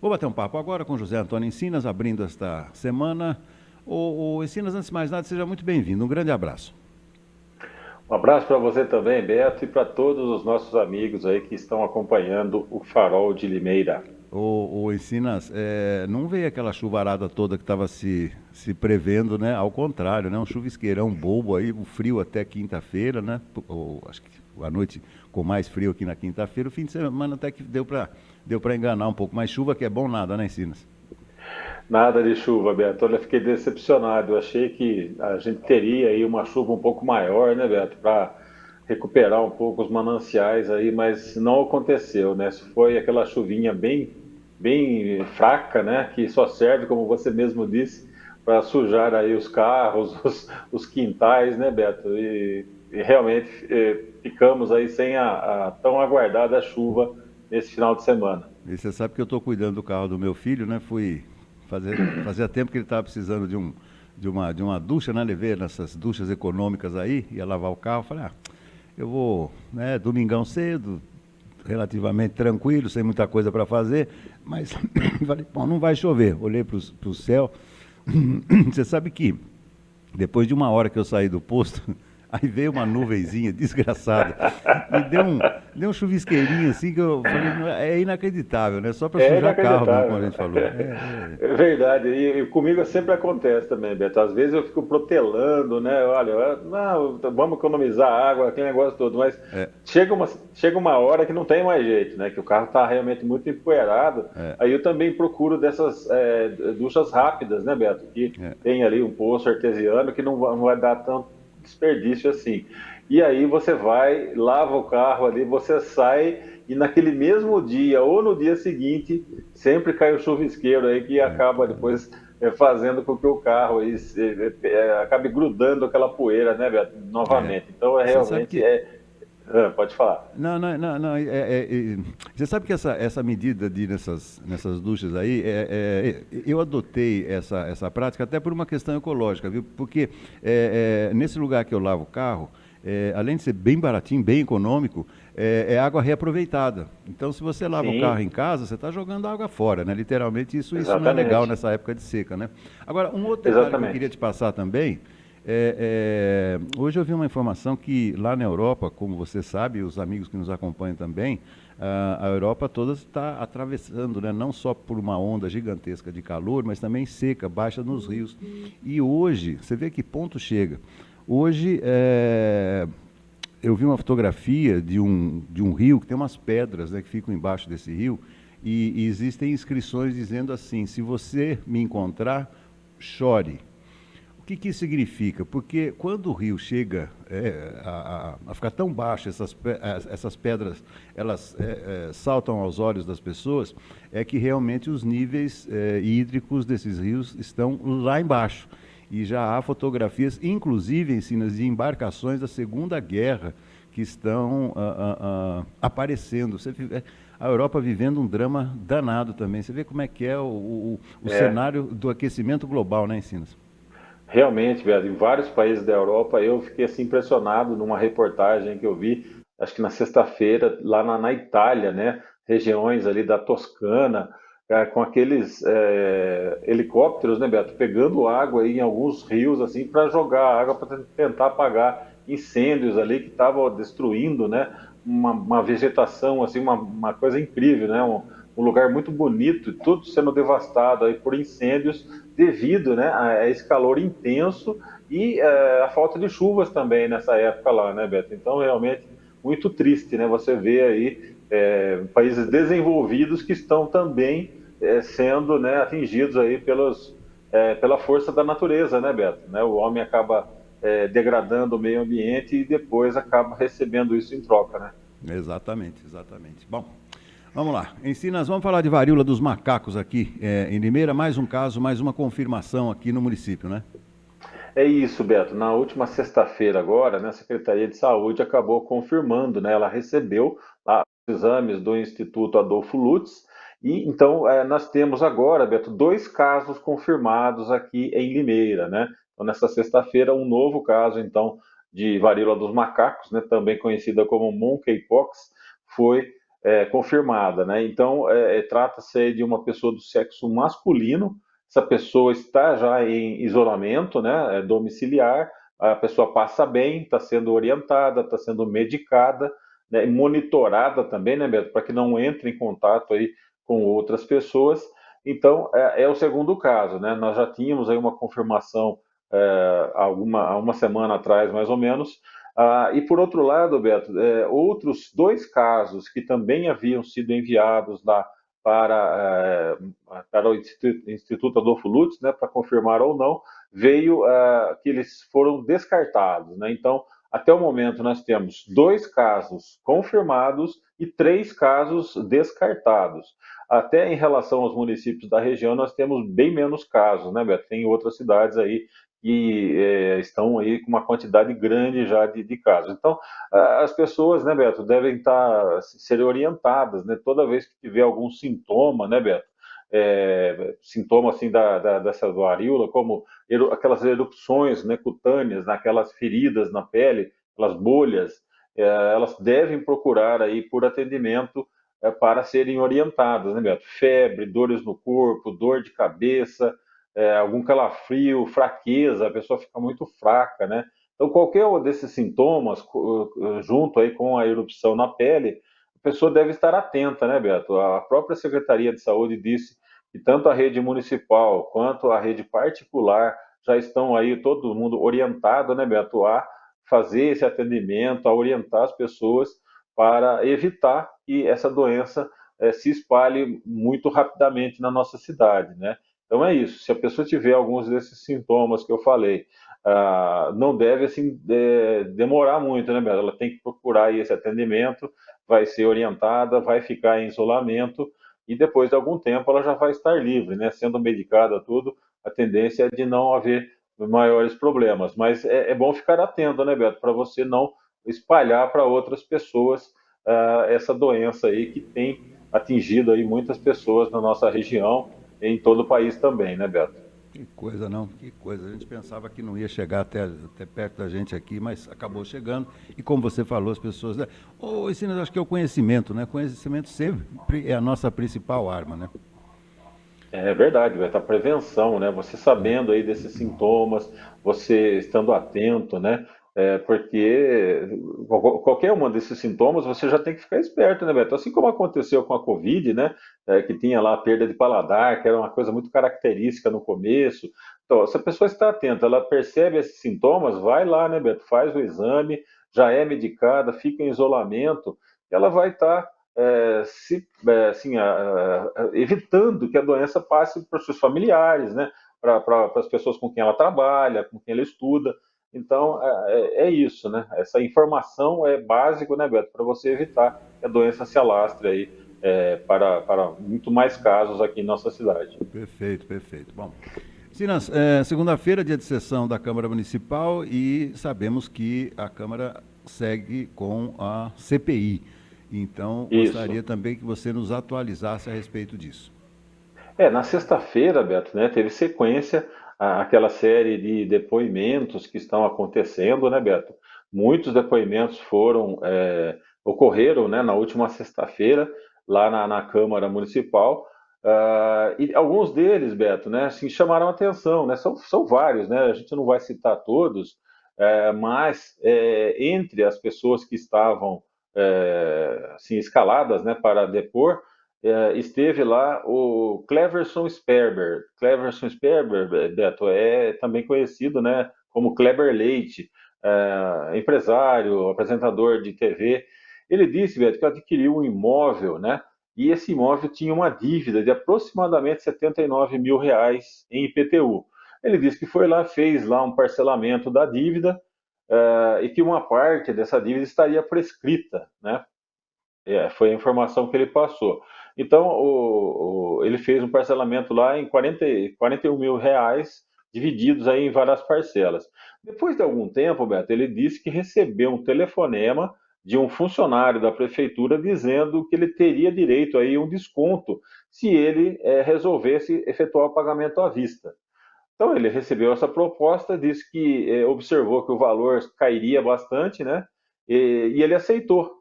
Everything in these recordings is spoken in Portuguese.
Vou bater um papo agora com José Antônio Encinas, abrindo esta semana. O Encinas, antes de mais nada, seja muito bem-vindo. Um grande abraço. Um abraço para você também, Beto, e para todos os nossos amigos aí que estão acompanhando o Farol de Limeira. O Encinas, não veio aquela chuvarada toda que estava se prevendo, né? Ao contrário, né? Um chuvisqueirão bobo aí, o frio até quinta-feira, né? Acho que a noite com mais frio aqui na quinta-feira, o fim de semana até que deu para enganar um pouco. Mas chuva que é bom nada, né, Encinas? Nada de chuva, Beto. Olha, fiquei decepcionado. Eu achei que a gente teria aí uma chuva um pouco maior, né, Beto, para recuperar um pouco os mananciais aí, mas não aconteceu, né? Foi aquela chuvinha bem fraca, né, que só serve, como você mesmo disse, para sujar aí os carros, os quintais, né, Beto? E realmente ficamos aí sem a tão aguardada chuva nesse final de semana. E você sabe que eu estou cuidando do carro do meu filho, né? Fazia tempo que ele estava precisando de uma ducha, né? Levei nessas duchas econômicas aí, ia lavar o carro. Falei, eu vou, né? Domingão cedo, relativamente tranquilo, sem muita coisa para fazer, mas falei, bom, não vai chover. Olhei para o céu. Você sabe que depois de uma hora que eu saí do posto, aí veio uma nuvenzinha desgraçada e deu um chuvisqueirinho assim que eu falei, é inacreditável, né? Só para É sujar carro mesmo, como a inacreditável. gente falou. É verdade, e comigo sempre acontece também, Beto. Às vezes eu fico protelando, né? Olha, não, vamos economizar água, aquele negócio todo, mas É, chega uma hora que não tem mais jeito, né? Que o carro está realmente muito empoeirado. é, Aí eu também procuro dessas duchas rápidas, né, Beto? Que é, tem ali um poço artesiano que não vai dar tanto desperdício assim. E aí você vai, lava o carro ali, você sai e naquele mesmo dia ou no dia seguinte sempre cai o chuvisqueiro aí que acaba depois fazendo com que o carro aí, acabe grudando aquela poeira, né, Beto? é. Novamente. Então é Você sabe realmente que pode falar. não, não, não, não. Você sabe que essa medida de nessas duchas aí, eu adotei essa prática até por uma questão ecológica, viu? Porque nesse lugar que eu lavo o carro, além de ser bem baratinho, bem econômico, é água reaproveitada. Então, se você lava o carro em Sim, casa, você está jogando água fora, né? Literalmente, isso não é legal exatamente. nessa época de seca, né? Agora, um outro detalhe que eu queria Exatamente. te passar também hoje eu vi uma informação que lá na Europa, como você sabe, os amigos que nos acompanham também, a Europa toda está atravessando, né, não só por uma onda gigantesca de calor, mas também seca, baixa nos rios. E hoje, você vê que ponto chega. Hoje, eu vi uma fotografia de um rio que tem umas pedras, né, que ficam embaixo desse rio, e existem inscrições dizendo assim: se você me encontrar, chore. O que isso significa? Porque quando o rio chega a ficar tão baixo, essas pedras elas saltam aos olhos das pessoas, é que realmente os níveis hídricos desses rios estão lá embaixo. E já há fotografias, inclusive ensinas de embarcações da Segunda Guerra, que estão aparecendo. A Europa vivendo um drama danado também. Você vê como é que é o É, cenário do aquecimento global, né, Ensinas? realmente, velho, em vários países da Europa eu fiquei assim impressionado numa reportagem que eu vi, acho que na sexta-feira, lá na Itália, né? Regiões ali da Toscana, com aqueles helicópteros, né, Beto, pegando água aí em alguns rios assim para jogar água para tentar apagar incêndios ali que estavam destruindo, né? Uma vegetação assim, uma coisa incrível, né? Um lugar muito bonito, tudo sendo devastado aí por incêndios devido, né, a esse calor intenso e a falta de chuvas também nessa época lá, né, Beto? Então, realmente, muito triste, né? Você vê aí países desenvolvidos que estão também sendo, né, atingidos aí pela força da natureza, né, Beto? Né? O homem acaba degradando o meio ambiente e depois acaba recebendo isso em troca, né? Exatamente, exatamente. Bom, vamos lá. Nós vamos falar de varíola dos macacos aqui em Limeira. Mais um caso, mais uma confirmação aqui no município, né? É isso, Beto. Na última sexta-feira agora, né, a Secretaria de Saúde acabou confirmando, né, ela recebeu lá os exames do Instituto Adolfo Lutz e então nós temos agora, Beto, dois casos confirmados aqui em Limeira, né? Então, nessa sexta-feira, um novo caso, então, de varíola dos macacos, né, também conhecida como monkeypox, foi confirmada, né? Então, trata-se de uma pessoa do sexo masculino. Essa pessoa está já em isolamento, né? Domiciliar. A pessoa passa bem, está sendo orientada, está sendo medicada, né? Monitorada também, né, Beto? Para que não entre em contato aí com outras pessoas. Então, é o segundo caso, né? Nós já tínhamos aí uma confirmação há uma semana atrás, mais ou menos. E por outro lado, Beto, outros dois casos que também haviam sido enviados lá para o Instituto Adolfo Lutz, né, para confirmar ou não, veio que eles foram descartados, né? Então, até o momento, nós temos dois casos confirmados e três casos descartados. Até em relação aos municípios da região, nós temos bem menos casos, né, Beto? Tem outras cidades aí que estão aí com uma quantidade grande já de casos. Então, as pessoas, né, Beto, devem ser orientadas, né, toda vez que tiver algum sintoma, né, Beto, sintoma assim dessa varíola, como aquelas erupções, né, cutâneas, naquelas feridas na pele, aquelas bolhas, elas devem procurar aí por atendimento para serem orientadas, né, Beto? Febre, dores no corpo, dor de cabeça, algum calafrio, fraqueza, a pessoa fica muito fraca, né? Então, qualquer um desses sintomas, junto aí com a erupção na pele, a pessoa deve estar atenta, né, Beto? A própria Secretaria de Saúde disse que tanto a rede municipal quanto a rede particular já estão aí, todo mundo orientado, né, Beto, a fazer esse atendimento, a orientar as pessoas para evitar que essa doença se espalhe muito rapidamente na nossa cidade, né? Então é isso. Se a pessoa tiver alguns desses sintomas que eu falei, não deve assim demorar muito, né, Bela? Ela tem que procurar esse atendimento, vai ser orientada, vai ficar em isolamento e depois de algum tempo ela já vai estar livre, né? Sendo medicada tudo, a tendência é de não haver maiores problemas. Mas é bom ficar atento, né, Beto, para você não espalhar para outras pessoas essa doença aí que tem atingido aí muitas pessoas na nossa região e em todo o país também, né, Beto? Que coisa, não? Que coisa. A gente pensava que não ia chegar até perto da gente aqui, mas acabou chegando. E como você falou, as pessoas. Né? Ô, Sinas, acho que é o conhecimento, né? Conhecimento sempre é a nossa principal arma, né? É verdade, Beto, a prevenção, né? Você sabendo aí desses sintomas, você estando atento, né? Porque qualquer um desses sintomas você já tem que ficar esperto, né, Beto? Assim como aconteceu com a Covid, né? Que tinha lá a perda de paladar, que era uma coisa muito característica no começo. Então, se a pessoa está atenta, ela percebe esses sintomas, vai lá, né, Beto? Faz o exame, já é medicada, fica em isolamento, ela vai estar assim, evitando que a doença passe para os seus familiares, né? Para as pessoas com quem ela trabalha, com quem ela estuda. Então, é isso, né? Essa informação é básico, né, Beto, para você evitar que a doença se alastre aí para muito mais casos aqui em nossa cidade. Perfeito, perfeito. Bom, Sinas, segunda-feira, dia de sessão da Câmara Municipal e sabemos que a Câmara segue com a CPI. Então, Isso. gostaria também que você nos atualizasse a respeito disso. Na sexta-feira, Beto, né, teve sequência aquela série de depoimentos que estão acontecendo, né, Beto? Muitos depoimentos ocorreram, né, na última sexta-feira, lá na Câmara Municipal, e alguns deles, Beto, né, assim, chamaram a atenção, né? São vários, né? A gente não vai citar todos, mas entre as pessoas que estavam assim, escaladas, né, para depor, esteve lá o Cleverson Sperber. Cleverson Sperber, Beto, é também conhecido, né, como Kleber Leite, empresário, apresentador de TV. Ele disse, Beto, que adquiriu um imóvel, né, e esse imóvel tinha uma dívida de aproximadamente R$ 79 mil em IPTU. Ele disse que foi lá, fez lá um parcelamento da dívida, e que uma parte dessa dívida estaria prescrita, né? Foi a informação que ele passou. Então, ele fez um parcelamento lá em 41 mil reais, divididos aí em várias parcelas. Depois de algum tempo, Beto, ele disse que recebeu um telefonema de um funcionário da prefeitura dizendo que ele teria direito aí a um desconto se ele resolvesse efetuar o pagamento à vista. Então, ele recebeu essa proposta, disse que observou que o valor cairia bastante, né? E ele aceitou.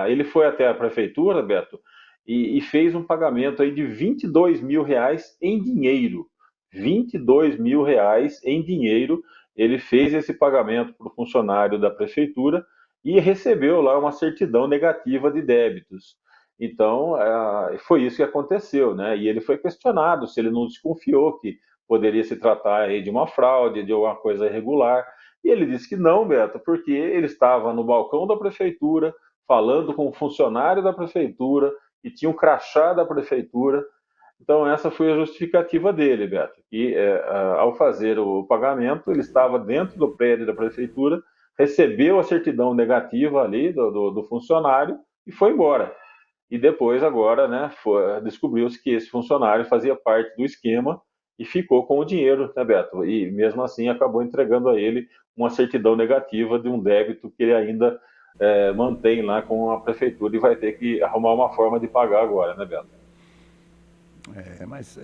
Ele foi até a prefeitura, Beto, e fez um pagamento aí de R$ 22.000 em dinheiro. R$ 22.000 em dinheiro. Ele fez esse pagamento para o funcionário da prefeitura e recebeu lá uma certidão negativa de débitos. Então, foi isso que aconteceu, né? E ele foi questionado se ele não desconfiou que poderia se tratar aí de uma fraude, de alguma coisa irregular. E ele disse que não, Beto, porque ele estava no balcão da prefeitura, falando com um funcionário da prefeitura, que tinha um crachá da prefeitura. Então, essa foi a justificativa dele, Beto, que ao fazer o pagamento, ele estava dentro do prédio da prefeitura, recebeu a certidão negativa ali do funcionário e foi embora. E depois, agora, né, descobriu-se que esse funcionário fazia parte do esquema e ficou com o dinheiro, né, Beto? E mesmo assim acabou entregando a ele uma certidão negativa de um débito que ele ainda mantém lá com a prefeitura e vai ter que arrumar uma forma de pagar agora, né, Beto? Mas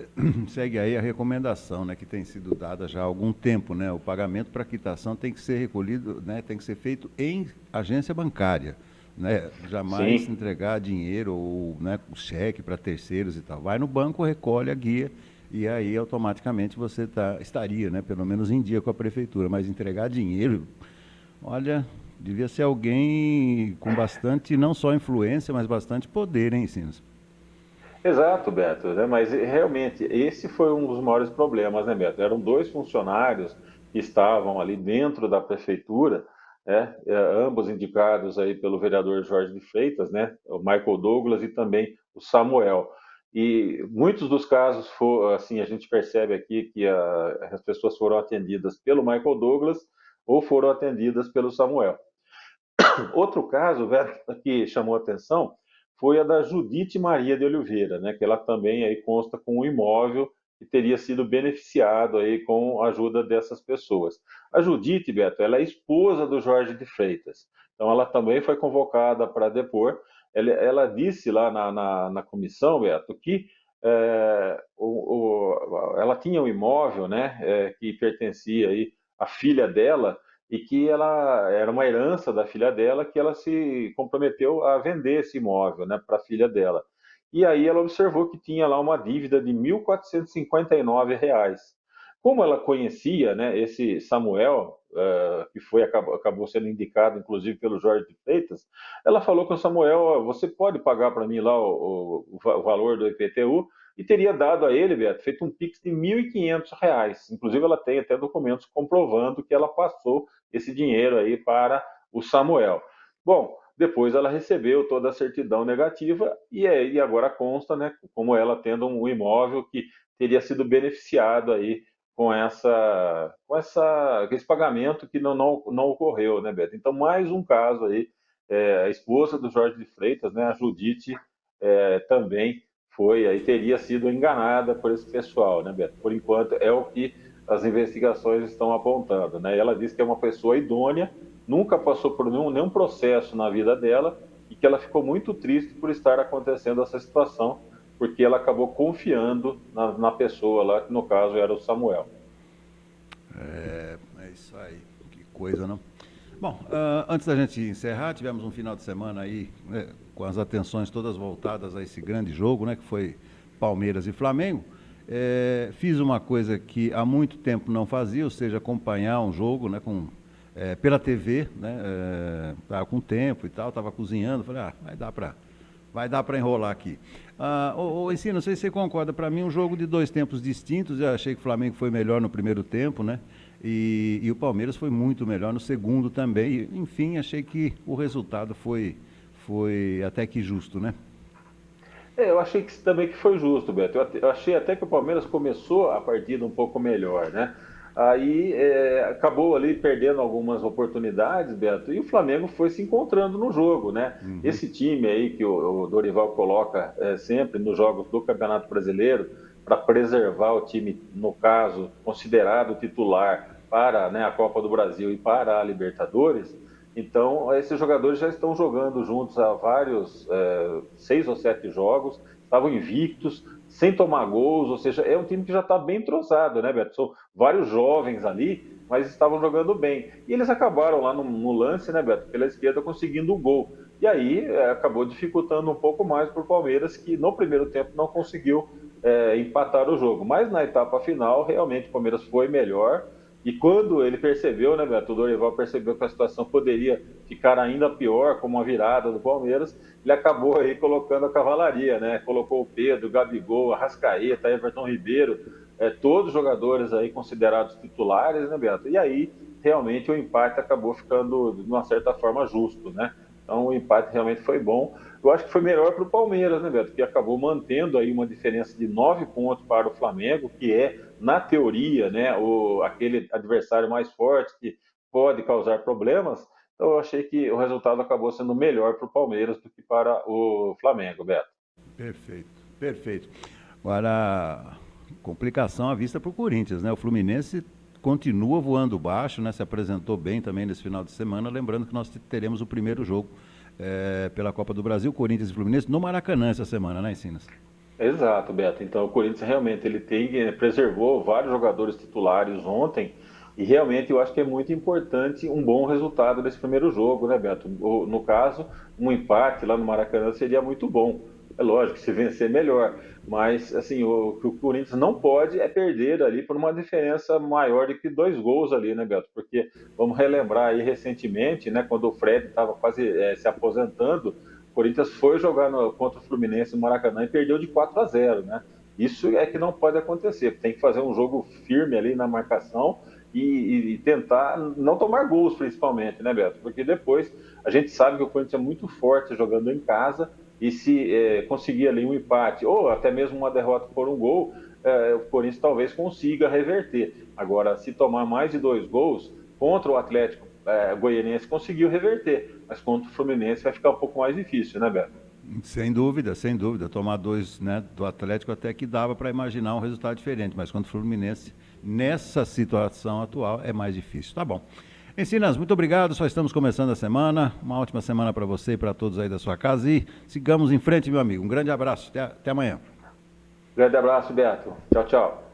segue aí a recomendação, né, que tem sido dada já há algum tempo, né? O pagamento para quitação tem que ser recolhido, né, tem que ser feito em agência bancária, né? Jamais Sim, entregar dinheiro ou, né, cheque para terceiros e tal. Vai no banco, recolhe a guia e aí automaticamente você estaria, né, pelo menos em dia com a prefeitura. Mas entregar dinheiro, olha, devia ser alguém com bastante, não só influência, mas bastante poder, hein, Sinos? exato, Beto, né? Mas realmente esse foi um dos maiores problemas, né, Beto? Eram dois funcionários que estavam ali dentro da prefeitura, né? Ambos indicados aí pelo vereador Jorge de Freitas, né? O Michael Douglas e também o Samuel. E muitos dos casos, assim, a gente percebe aqui que as pessoas foram atendidas pelo Michael Douglas ou foram atendidas pelo Samuel. Outro caso, velho, que chamou a atenção foi a da Judite Maria de Oliveira, né, que ela também aí consta com um imóvel que teria sido beneficiado aí com a ajuda dessas pessoas. A Judite, Beto, ela é esposa do Jorge de Freitas, então ela também foi convocada para depor. Ela disse lá na comissão, Beto, que ela tinha um imóvel, né, que pertencia aí à filha dela, e que ela era uma herança da filha dela que ela se comprometeu a vender esse imóvel, né, para a filha dela. E aí ela observou que tinha lá uma dívida de R$ 1.459. Como ela conhecia, né, esse Samuel, que acabou sendo indicado inclusive pelo Jorge de Freitas, ela falou com o Samuel: "Ó, você pode pagar para mim lá o valor do IPTU?" E teria dado a ele, Beto, feito um Pix de R$ 1.500. Inclusive, ela tem até documentos comprovando que ela passou esse dinheiro aí para o Samuel. Bom, depois ela recebeu toda a certidão negativa e agora consta, né, como ela tendo um imóvel que teria sido beneficiado aí com esse pagamento que não ocorreu, né, Beto? Então, mais um caso aí, a esposa do Jorge de Freitas, né, a Judite, também teria sido enganada por esse pessoal, né, Beto? Por enquanto, é o que as investigações estão apontando, né? Ela diz que é uma pessoa idônea, nunca passou por nenhum processo na vida dela e que ela ficou muito triste por estar acontecendo essa situação, porque ela acabou confiando na pessoa lá, que no caso era o Samuel. É isso aí, que coisa, não? Bom, antes da gente encerrar, tivemos um final de semana aí, né, com as atenções todas voltadas a esse grande jogo, né, que foi Palmeiras e Flamengo. Fiz uma coisa que há muito tempo não fazia, ou seja, acompanhar um jogo, né, pela TV, né, tava com tempo e tal, estava cozinhando, falei, vai dar para enrolar aqui. Ensino, não sei se você concorda, para mim um jogo de dois tempos distintos, eu achei que o Flamengo foi melhor no primeiro tempo, né? E o Palmeiras foi muito melhor no segundo também. E, enfim, achei que o resultado foi até que justo, né? Eu achei também que foi justo, Beto. Eu achei até que o Palmeiras começou a partida um pouco melhor, né? Aí acabou ali perdendo algumas oportunidades, Beto, e o Flamengo foi se encontrando no jogo, né? Uhum. Esse time aí que o Dorival coloca sempre nos jogos do Campeonato Brasileiro para preservar o time, no caso, considerado titular para, né, a Copa do Brasil e para a Libertadores. Então, esses jogadores já estão jogando juntos há vários, 6 ou 7 jogos, estavam invictos, sem tomar gols, ou seja, é um time que já está bem entrosado, né, Beto? São vários jovens ali, mas estavam jogando bem. E eles acabaram lá no lance, né, Beto, pela esquerda, conseguindo o gol. E aí acabou dificultando um pouco mais para o Palmeiras, que no primeiro tempo não conseguiu empatar o jogo. Mas na etapa final, realmente o Palmeiras foi melhor. E quando ele percebeu, né, Beto, o Dorival percebeu que a situação poderia ficar ainda pior, como uma virada do Palmeiras, ele acabou aí colocando a cavalaria, né? Colocou o Pedro, o Gabigol, Arrascaeta, Everton Ribeiro, todos jogadores aí considerados titulares, né, Beto? E aí realmente o empate acabou ficando, de uma certa forma, justo, né? Então o empate realmente foi bom. Eu acho que foi melhor para o Palmeiras, né, Beto? Que acabou mantendo aí uma diferença de 9 pontos para o Flamengo, que é, na teoria, né, aquele adversário mais forte que pode causar problemas. Então eu achei que o resultado acabou sendo melhor para o Palmeiras do que para o Flamengo, Beto. Perfeito, perfeito. Agora, complicação à vista para o Corinthians, né? O Fluminense continua voando baixo, né? Se apresentou bem também nesse final de semana. Lembrando que nós teremos o primeiro jogo pela Copa do Brasil, Corinthians e Fluminense, no Maracanã essa semana, né, Encinas? Exato, Beto. Então o Corinthians realmente preservou vários jogadores titulares ontem e realmente eu acho que é muito importante um bom resultado desse primeiro jogo, né, Beto? No caso, um empate lá no Maracanã seria muito bom. É lógico, se vencer melhor, mas assim, o que o Corinthians não pode é perder ali por uma diferença maior de que 2 gols ali, né, Beto? Porque vamos relembrar aí recentemente, né, quando o Fred estava quase se aposentando, o Corinthians foi jogar contra o Fluminense no Maracanã e perdeu de 4-0, né? Isso é que não pode acontecer. Tem que fazer um jogo firme ali na marcação e tentar não tomar gols, principalmente, né, Beto? Porque depois a gente sabe que o Corinthians é muito forte jogando em casa e se conseguir ali um empate ou até mesmo uma derrota por um gol, o Corinthians talvez consiga reverter. Agora, se tomar mais de 2 gols contra o Atlético Goianiense, conseguiu reverter, mas contra o Fluminense vai ficar um pouco mais difícil, né, Beto? Sem dúvida, sem dúvida. Tomar dois, né, do Atlético até que dava para imaginar um resultado diferente, mas contra o Fluminense, nessa situação atual, é mais difícil. Tá bom. Encinas, muito obrigado. Só estamos começando a semana. Uma ótima semana para você e para todos aí da sua casa. E sigamos em frente, meu amigo. Um grande abraço. Até amanhã. Grande abraço, Beto. Tchau, tchau.